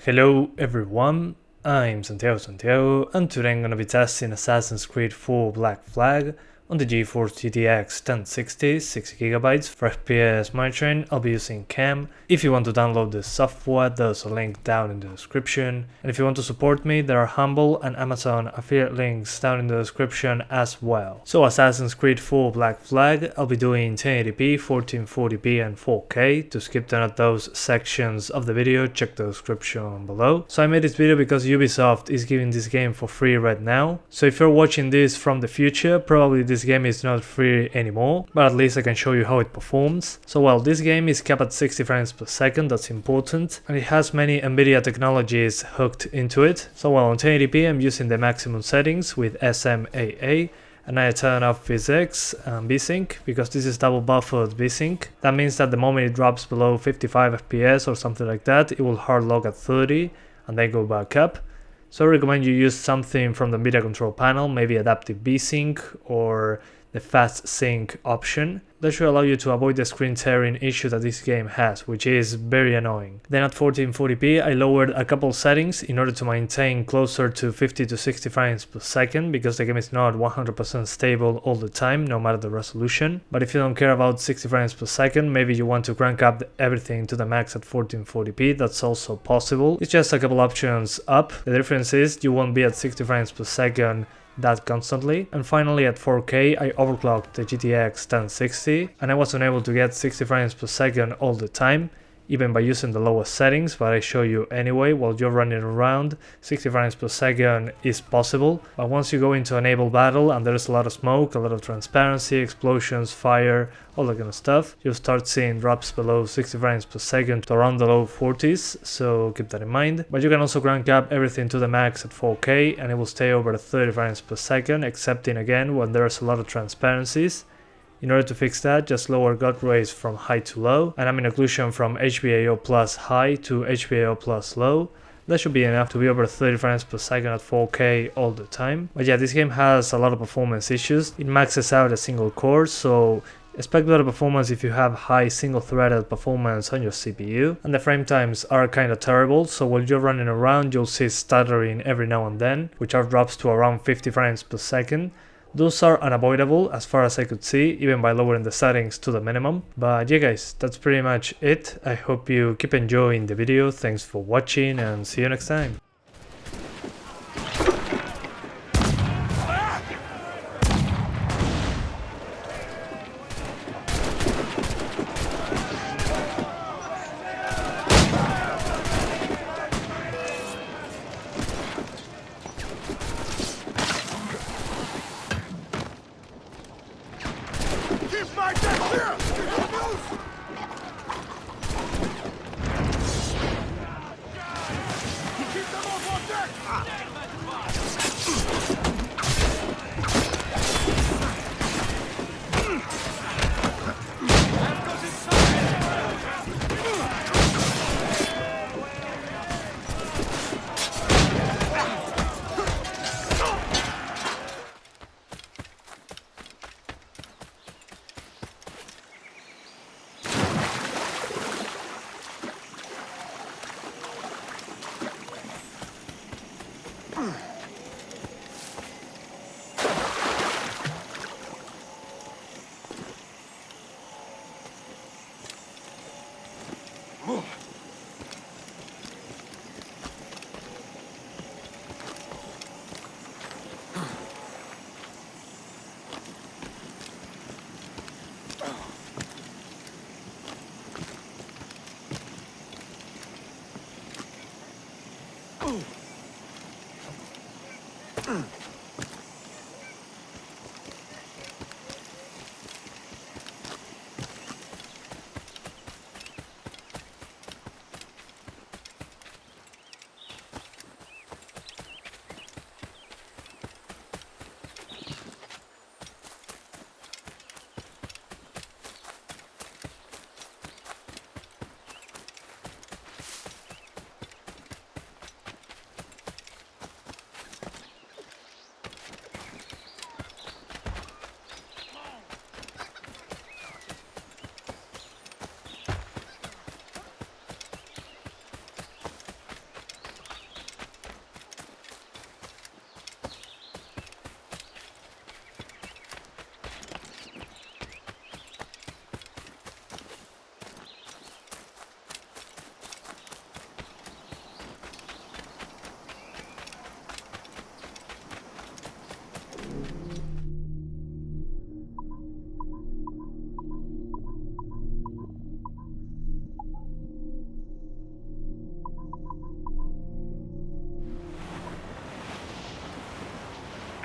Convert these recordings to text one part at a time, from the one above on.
Hello everyone, I'm Santiago, and today I'm gonna be testing Assassin's Creed 4 Black Flag on the GeForce GTX 1060, 6GB for FPS monitoring. I'll be using CAM. If you want to download this software, there's a link down in the description. And if you want to support me, there are Humble and Amazon affiliate links down in the description as well. So Assassin's Creed 4 Black Flag, I'll be doing 1080p, 1440p and 4K. To skip none of those sections of the video, check the description below. So I made this video because Ubisoft is giving this game for free right now. So if you're watching this from the future, probably this game is not free anymore, but at least I can show you how it performs. So well, this game is capped at 60 frames per second, that's important, and it has many NVIDIA technologies hooked into it. So well, on 1080p I'm using the maximum settings with SMAA, and I turn off PhysX and VSync because this is double buffered VSync. That means that the moment it drops below 55 FPS or something like that, it will hard lock at 30 and then go back up. So I recommend you use something from the media control panel, maybe adaptive VSync or the fast sync option. That should allow you to avoid the screen tearing issue that this game has, which is very annoying. Then at 1440p I lowered a couple settings in order to maintain closer to 50 to 60 frames per second because the game is not 100% stable all the time, no matter the resolution. But if you don't care about 60 frames per second, maybe you want to crank up everything to the max at 1440p, that's also possible. It's just a couple options up. The difference is you won't be at 60 frames per second that constantly. And finally at 4K I overclocked the GTX 1060 and I wasn't able to get 60 frames per second all the time, even by using the lowest settings, but I show you anyway. While you're running around, 60 frames per second is possible, but once you go into enable battle and there's a lot of smoke, a lot of transparency, explosions, fire, all that kind of stuff, you'll start seeing drops below 60 frames per second to around the low 40s, so keep that in mind. But you can also crank up everything to the max at 4K and it will stay over 30 frames per second, excepting again when there's a lot of transparencies. In order to fix that, just lower God rays from high to low, and ambient occlusion from HBAO plus high to HBAO plus low. That should be enough to be over 30 frames per second at 4K all the time. But yeah, this game has a lot of performance issues. It maxes out a single core, so expect better performance if you have high single-threaded performance on your CPU. And the frame times are kinda terrible, so while you're running around you'll see stuttering every now and then, which are drops to around 50 frames per second. Those are unavoidable as far as I could see, even by lowering the settings to the minimum. But yeah guys, that's pretty much it. I hope you keep enjoying the video, thanks for watching and see you next time. Keep my deck here! Keep them off on deck!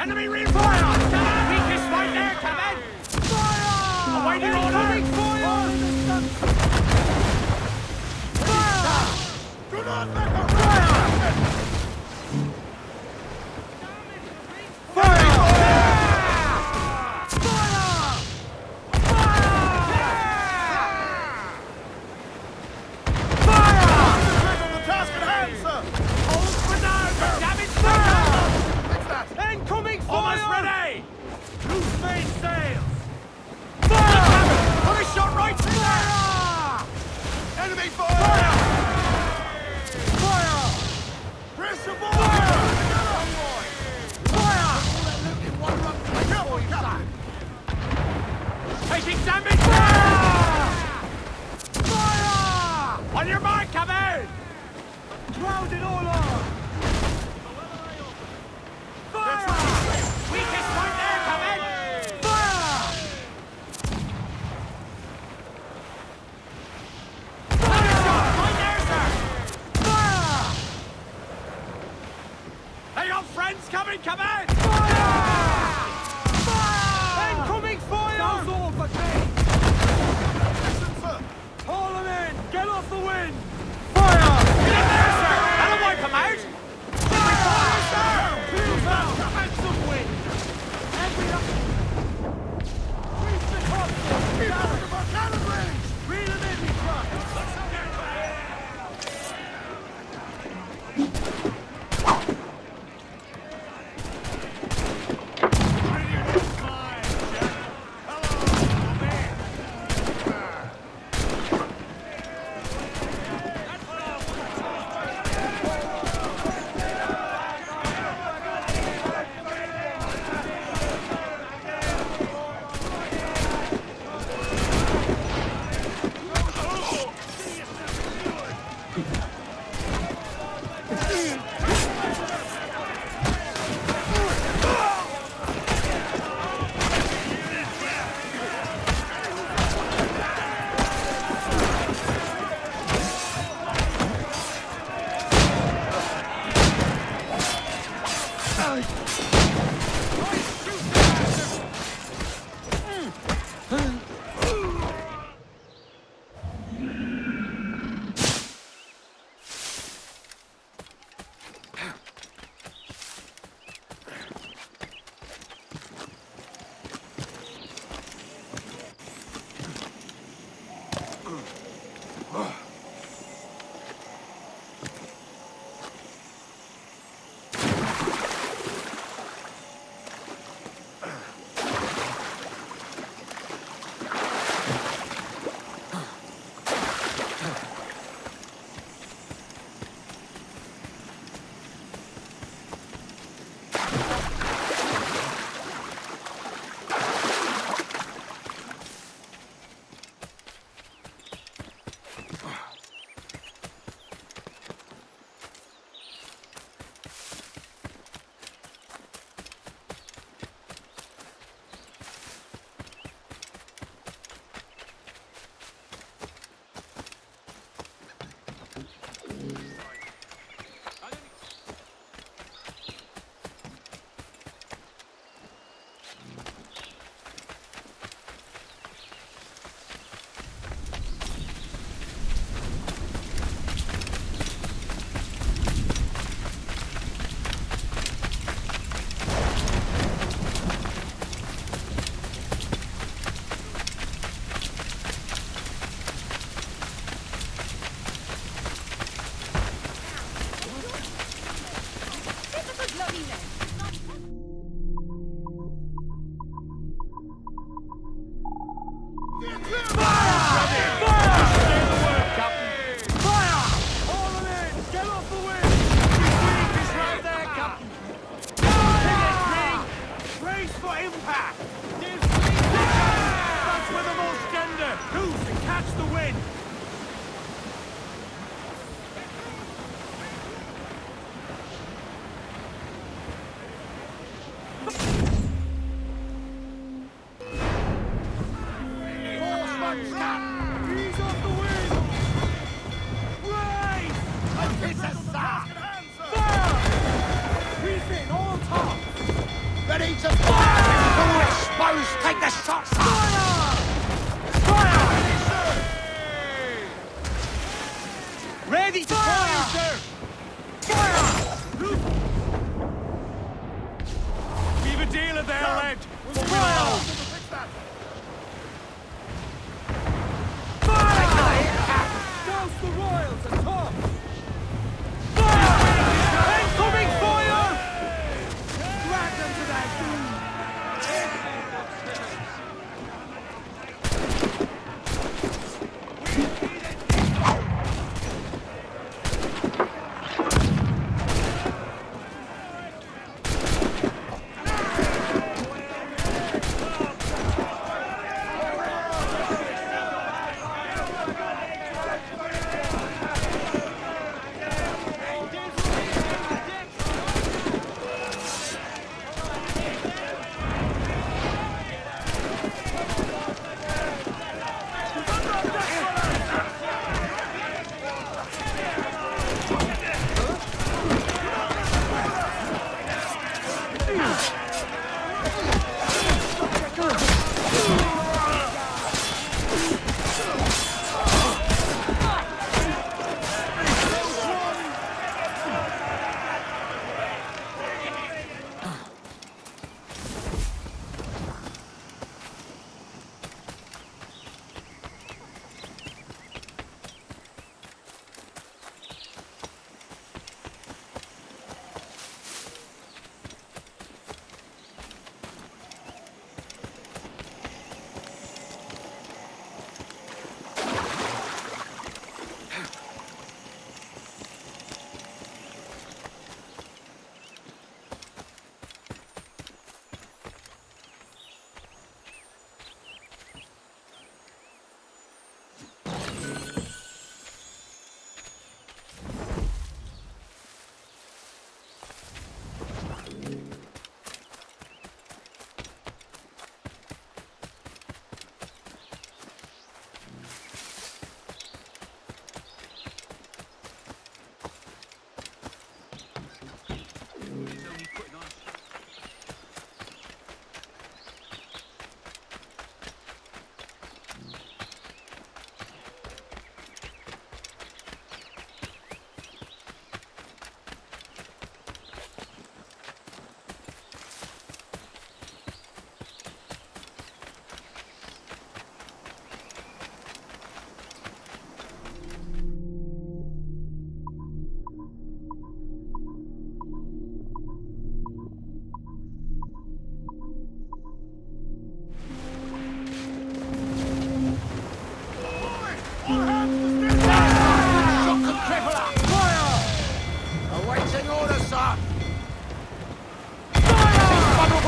Enemy reinforcements! Weakest right there, come in! Fire! Awaiting order! Fire! Do not make a fire! Fire! Almost ready! Loose main sails! Fire! Put a shot right through there! Enemy fire! Fire! Press the ball! Fire! Taking damage! Fire! On your mark, come in! Grounded all on! Fire! Weakest point there, come in! Fire! Fire! Point there, sir! Fire! They got friends coming, come in! Fire! Fire! Incoming fire! Those all but me! Listen, sir! Haul them in! Get off the wind! Fire! Get in there, sir! That'll wipe them out! Fire, sir! Clear out! And some wind! Reach the console! Keep out of our cannon range! Reel them in, we try!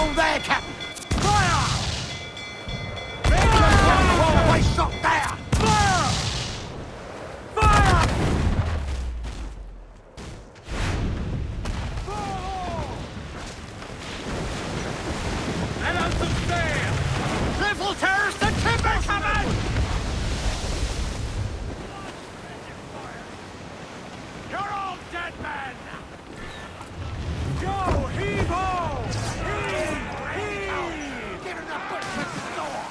Careful there, Captain! Fire! One-way shot there! Fire! Fire! And out to stairs! Triple terrorist and timber coming! You're all dead men! Go, heave-ho! Heave! Heave! Get in the butcher's store!